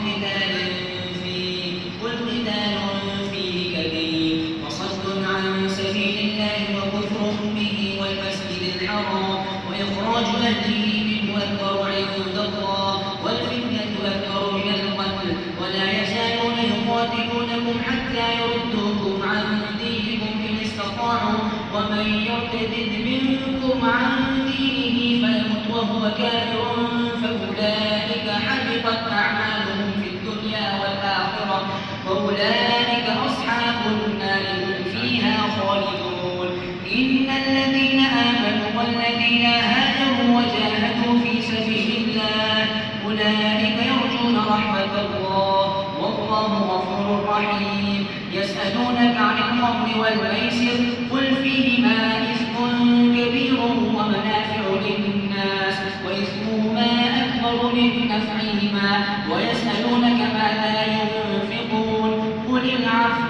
قتال فيه قل قتال فيه كبير وصد عن سبيل الله وكفر به والمسجد الحرام وإخراج أهله منه أكبر عند الله والفتنة أكبر من القتل ولا يزالون يقاتلونكم حتى يردوكم عن دينكم إن استطاعوا ومن يرتد منكم عن دينه فيمت وهو كافر فأولئك حبطت أعمالهم في الدنيا والآخرة وأولئك أصحاب النار هم فيها خالدون إن الذين آمنوا والذين هاجروا وجاهدوا في سبيل الله أولئك يرجون رحمة الله والله غفور رحيم يسألونك عن الخمر والميسر قل فيهما إثم كبير ومنافع للناس وإثمهما أكبر من نفعهما ويسألونك ماذا ينفقون قل العفو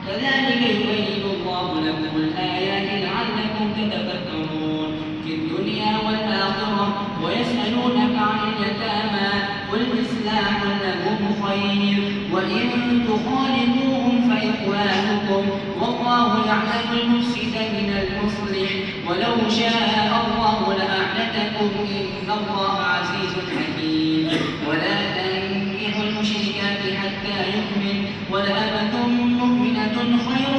كذلك يبين الله لكم الآيات لعلكم تتفكرون في الدنيا والآخرة ويسألونك عن اليتامى قل إصلاح لهم خير وإن تخالطوهم فإخوانكم والله يعلم المفسد من المصلح ولو شاء الله لأعنتكم إن الله عزيز حكيم ولا تنكحوا المشركات حتى يؤمن ولأمة مؤمنة خير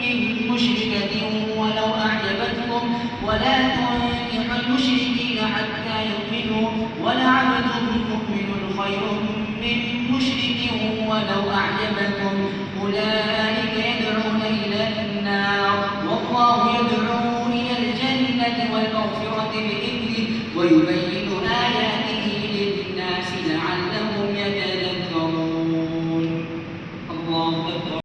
من مشركة ولو أعجبتكم ولا تنكحوا المشركين حتى يؤمنوا ولعبد مؤمن خير من مشرك ولو أعجبكم أولئك يدعون إلى النار والله يدعو إلى الجنة والمغفرة بإذنه ويبين آياته للناس لعلهم يتذكرون الله أكبر.